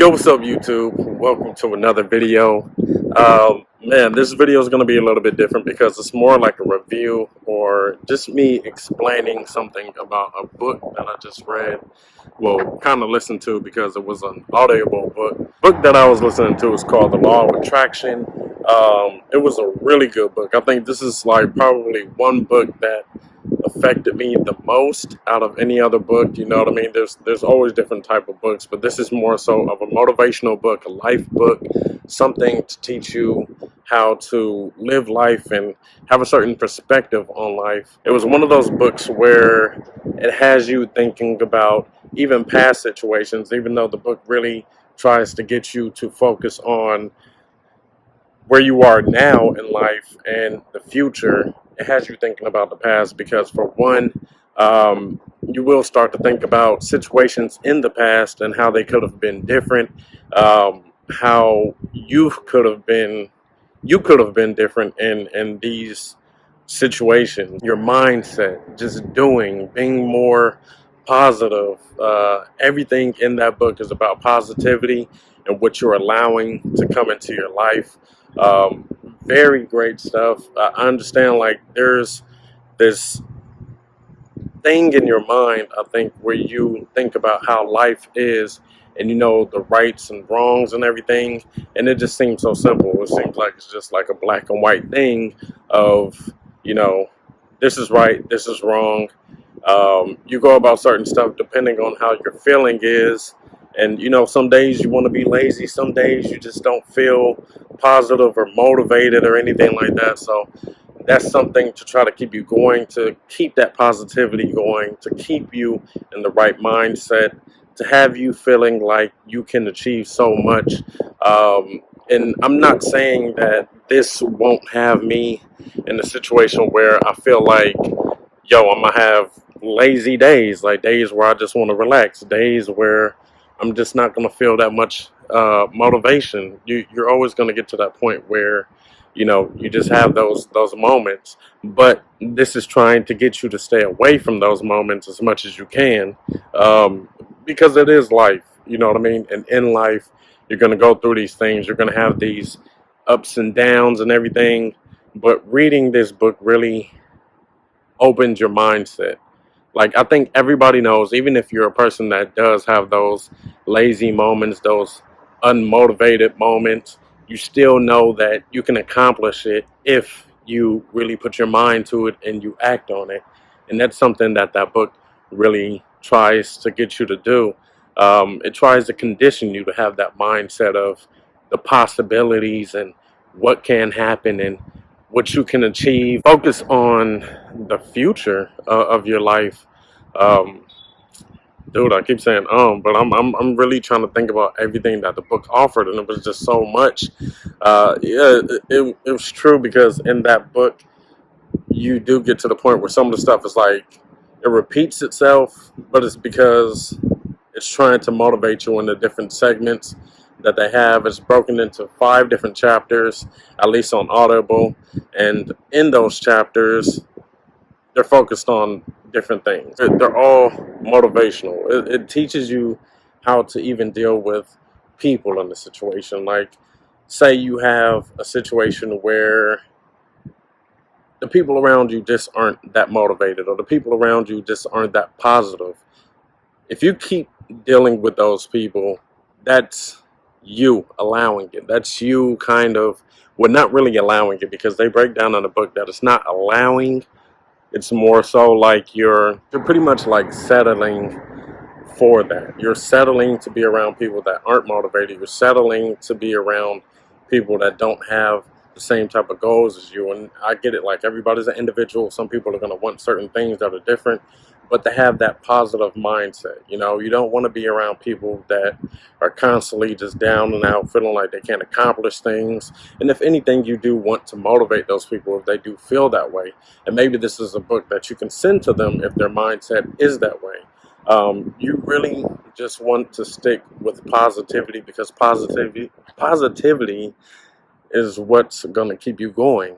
Yo, what's up, YouTube? Welcome to another video. Man, this video is going to be a little bit different because it's more like a review or just me explaining something about a book that I just read. Well, kind of listened to because it was an audible book that I was listening to is called The Law of Attraction. It was a really good book. I think this is like probably one book that affected me the most out of any other book. You know what I mean? There's always different type of books, but this is more so of a motivational book, a life book, something to teach you how to live life and have a certain perspective on life. It was one of those books where it has you thinking about even past situations, even though the book really tries to get you to focus on where you are now in life and the future. It has you thinking about the past because, for one, you will start to think about situations in the past and how they could have been different, how you could have been different in these situations. Your mindset, just being more positive. Everything in that book is about positivity and what you're allowing to come into your life. Um, Very great stuff. I understand, like, there's this thing in your mind, I think, where you think about how life is and you know the rights and wrongs and everything, and it just seems so simple. It seems like it's just like a black and white thing of, you know, this is right, this is wrong. You go about certain stuff depending on how your feeling is. And, you know, some days you want to be lazy, some days you just don't feel positive or motivated or anything like that. So that's something to try to keep you going, to keep that positivity going, to keep you in the right mindset, to have you feeling like you can achieve so much. And I'm not saying that this won't have me in a situation where I feel like, yo, I'm going to have lazy days, like days where I just want to relax, days where I'm just not going to feel that much motivation. You're always going to get to that point where, you know, you just have those moments. But this is trying to get you to stay away from those moments as much as you can, because it is life. You know what I mean? And in life, you're going to go through these things. You're going to have these ups and downs and everything. But reading this book really opens your mindset. Like, I think everybody knows, even if you're a person that does have those lazy moments, those unmotivated moments, you still know that you can accomplish it if you really put your mind to it and you act on it. And that's something that that book really tries to get you to do. It tries to condition you to have that mindset of the possibilities and what can happen and what you can achieve. Focus on the future of your life. Um, Dude, I keep saying but I'm really trying to think about everything that the book offered, and it was just so much. Yeah, it was true, because in that book you do get to the point where some of the stuff is like it repeats itself, but it's because it's trying to motivate you in the different segments that they have. It's broken into 5 different chapters, at least on Audible, and in those chapters they're focused on different things. They're all motivational. It teaches you how to even deal with people in the situation. Like, say you have a situation where the people around you just aren't that motivated, or the people around you just aren't that positive. If you keep dealing with those people, that's you allowing it. That's you kind of, well, not really allowing it, because they break down in the book that it's not allowing. It's more so like you're pretty much like settling for that. You're settling to be around people that aren't motivated. You're settling to be around people that don't have the same type of goals as you. And I get it, like, everybody's an individual. Some people are going to want certain things that are different, but to have that positive mindset. You know, you don't want to be around people that are constantly just down and out, feeling like they can't accomplish things. And if anything, you do want to motivate those people if they do feel that way. And maybe this is a book that you can send to them if their mindset is that way. You really just want to stick with positivity, because positivity is what's going to keep you going.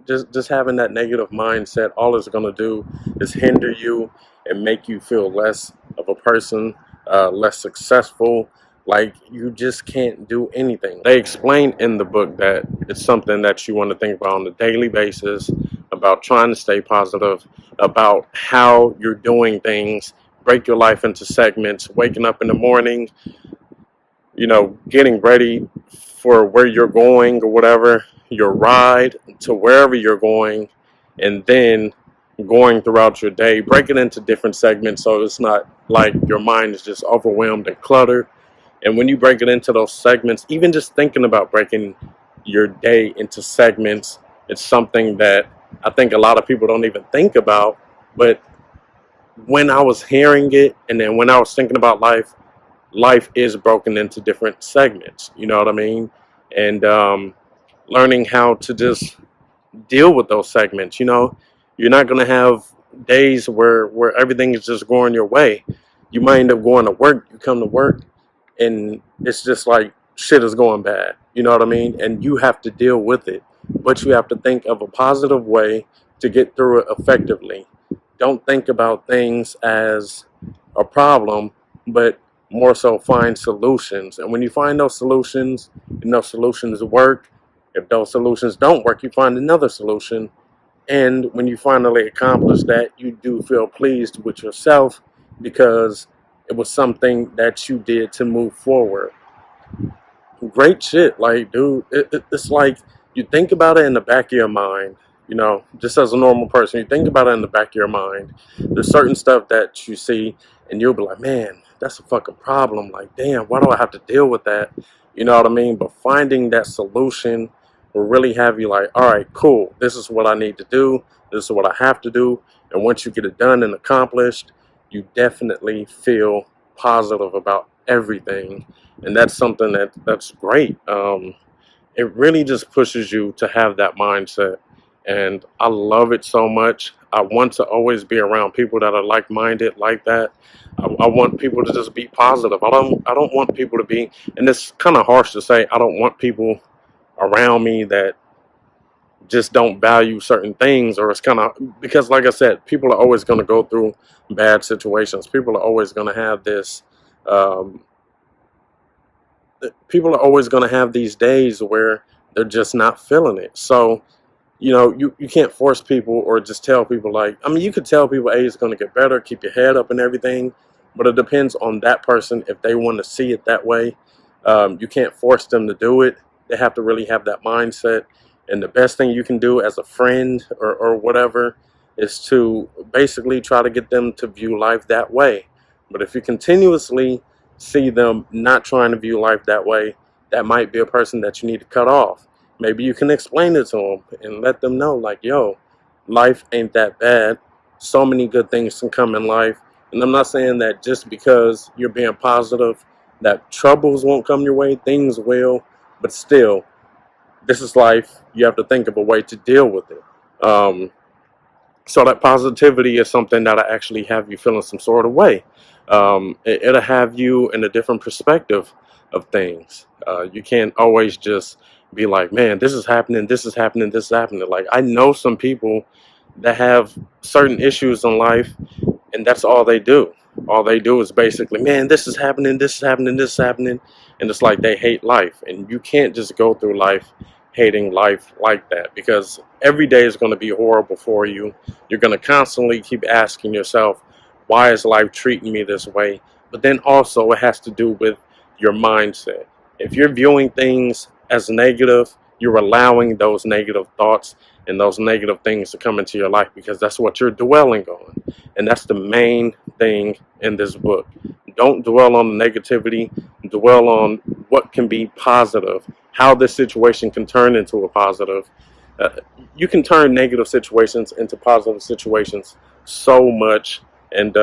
Just having that negative mindset, all it's going to do is hinder you and make you feel less of a person, less successful, Like, you just can't do anything. They explain in the book that it's something that you want to think about on a daily basis, about trying to stay positive, about how you're doing things, break your life into segments, waking up in the morning, getting ready for where you're going or whatever, your ride to wherever you're going, and then going throughout your day, break it into different segments so it's not like your mind is just overwhelmed and cluttered. And when you break it into those segments, even just thinking about breaking your day into segments, it's something that I think a lot of people don't even think about. But when I was hearing it, and then when I was thinking about life is broken into different segments. You know what I mean? And learning how to just deal with those segments. You're not gonna have days where everything is just going your way. You might end up going to work. You come to work, and it's just like shit is going bad. You know what I mean? And you have to deal with it, but you have to think of a positive way to get through it effectively. Don't think about things as a problem, but more so find solutions. And when you find those solutions, and those solutions work, if those solutions don't work, you find another solution. And when you finally accomplish that, you do feel pleased with yourself because it was something that you did to move forward. Great shit. Like, dude, it's like you think about it in the back of your mind, just as a normal person, you think about it in the back of your mind. There's certain stuff that you see, and you'll be like, man, that's a fucking problem. Like, damn, why do I have to deal with that? You know what I mean? But finding that solution will really have you like, all right, cool. This is what I need to do. This is what I have to do. And once you get it done and accomplished, you definitely feel positive about everything. And that's something that's great. It really just pushes you to have that mindset. And I love it so much. I want to always be around people that are like-minded like that. I want people to just be positive. I don't want people to be, and it's kind of harsh to say, I don't want people around me that just don't value certain things, or it's kind of, because like I said, people are always going to go through bad situations. People are always going to have this um, people are always going to have these days where they're just not feeling it. So you can't force people or just tell people, like, I mean, you could tell people, hey, it's going to get better, keep your head up and everything, but it depends on that person if they want to see it that way. You can't force them to do it. They have to really have that mindset. And the best thing you can do as a friend or whatever is to basically try to get them to view life that way. But if you continuously see them not trying to view life that way, that might be a person that you need to cut off. Maybe you can explain it to them and let them know, like, yo, life ain't that bad. So many good things can come in life. And I'm not saying that just because you're being positive that troubles won't come your way. Things will. But still, this is life. You have to think of a way to deal with it. So that positivity is something that'll actually have you feeling some sort of way. It'll have you in a different perspective of things. You can't always just be like, man, this is happening, this is happening, this is happening. Like, I know some people that have certain issues in life, and that's all they do. All they do is basically, man, this is happening, this is happening, this is happening. And it's like they hate life. And you can't just go through life hating life like that, because every day is going to be horrible for you. You're going to constantly keep asking yourself, why is life treating me this way? But then also it has to do with your mindset. If you're viewing things as negative, you're allowing those negative thoughts and those negative things to come into your life, because that's what you're dwelling on. And that's the main thing in this book. Don't dwell on the negativity, dwell on what can be positive, how this situation can turn into a positive. Uh, you can turn negative situations into positive situations so much. And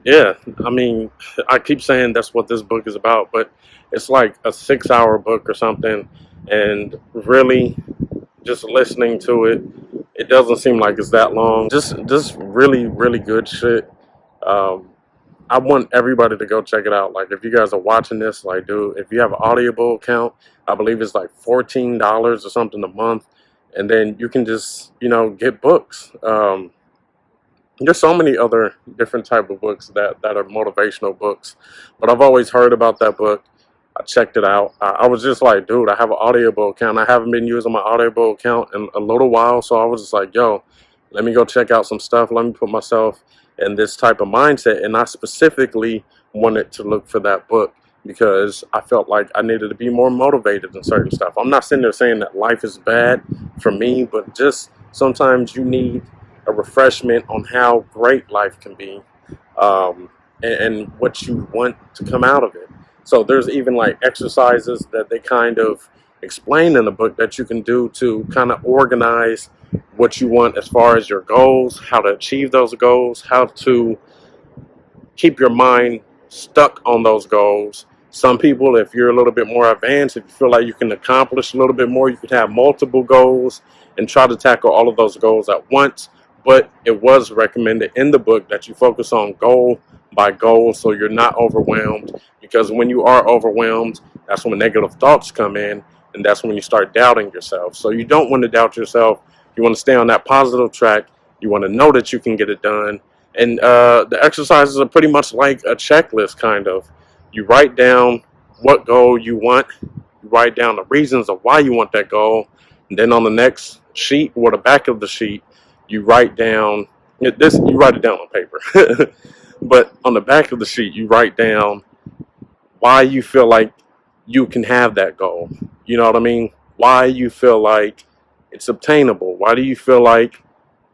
yeah, I mean, I keep saying that's what this book is about, but it's like a 6-hour book or something. And really, just listening to it, it doesn't seem like it's that long. Just really, really good shit. Um, I want everybody to go check it out. Like, if you guys are watching this, like, dude, if you have an Audible account, I believe it's like $14 or something a month, and then you can just, get books. There's so many other different type of books that are motivational books, but I've always heard about that book. I checked it out. I was just like, dude, I have an Audible account. I haven't been using my Audible account in a little while, so I was just like, yo, let me go check out some stuff. Let me put myself in this type of mindset. And I specifically wanted to look for that book because I felt like I needed to be more motivated in certain stuff. I'm not sitting there saying that life is bad for me, but just sometimes you need a refreshment on how great life can be, and what you want to come out of it. So there's even like exercises that they kind of explain in the book that you can do to kind of organize what you want as far as your goals, how to achieve those goals, how to keep your mind stuck on those goals. Some people, if you're a little bit more advanced, if you feel like you can accomplish a little bit more, you could have multiple goals and try to tackle all of those goals at once. But it was recommended in the book that you focus on goal by goal so you're not overwhelmed, because when you are overwhelmed, that's when negative thoughts come in, and that's when you start doubting yourself. So you don't want to doubt yourself. You want to stay on that positive track. You want to know that you can get it done. And the exercises are pretty much like a checklist, kind of. You write down what goal you want. You write down the reasons of why you want that goal. And then on the next sheet or the back of the sheet, you write down this. You write it down on paper, but on the back of the sheet, you write down why you feel like you can have that goal. You know what I mean? Why you feel like it's obtainable. Why do you feel like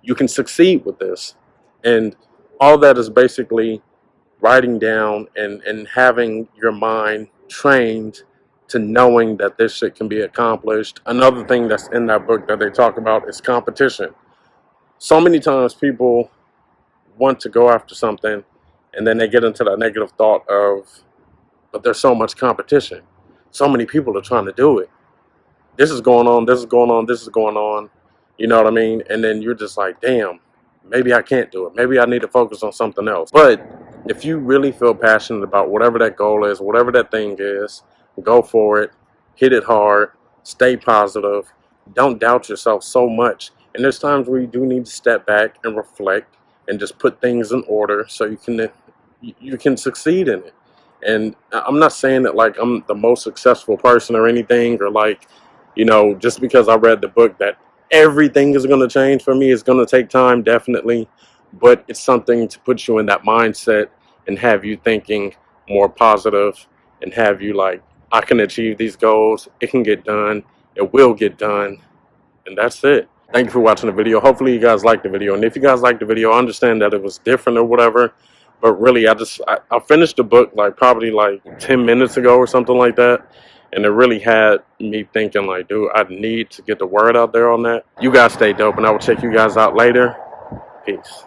you can succeed with this? And all that is basically writing down and having your mind trained to knowing that this shit can be accomplished. Another thing that's in that book that they talk about is competition. So many times people want to go after something and then they get into that negative thought of, but there's so much competition. So many people are trying to do it. This is going on, this is going on, this is going on. You know what I mean? And then you're just like, damn, maybe I can't do it. Maybe I need to focus on something else. But if you really feel passionate about whatever that goal is, whatever that thing is, go for it, hit it hard, stay positive, don't doubt yourself so much. And there's times where you do need to step back and reflect and just put things in order so you can succeed in it. And I'm not saying that like I'm the most successful person or anything, or like, you know, just because I read the book that everything is going to change for me. It's going to take time, definitely, but it's something to put you in that mindset and have you thinking more positive and have you like, I can achieve these goals. It can get done. It will get done. And that's it. Thank you for watching the video. Hopefully you guys liked the video. And if you guys liked the video, I understand that it was different or whatever. But really, I finished the book like probably like 10 minutes ago or something like that. And it really had me thinking like, dude, I need to get the word out there on that. You guys stay dope, and I will check you guys out later. Peace.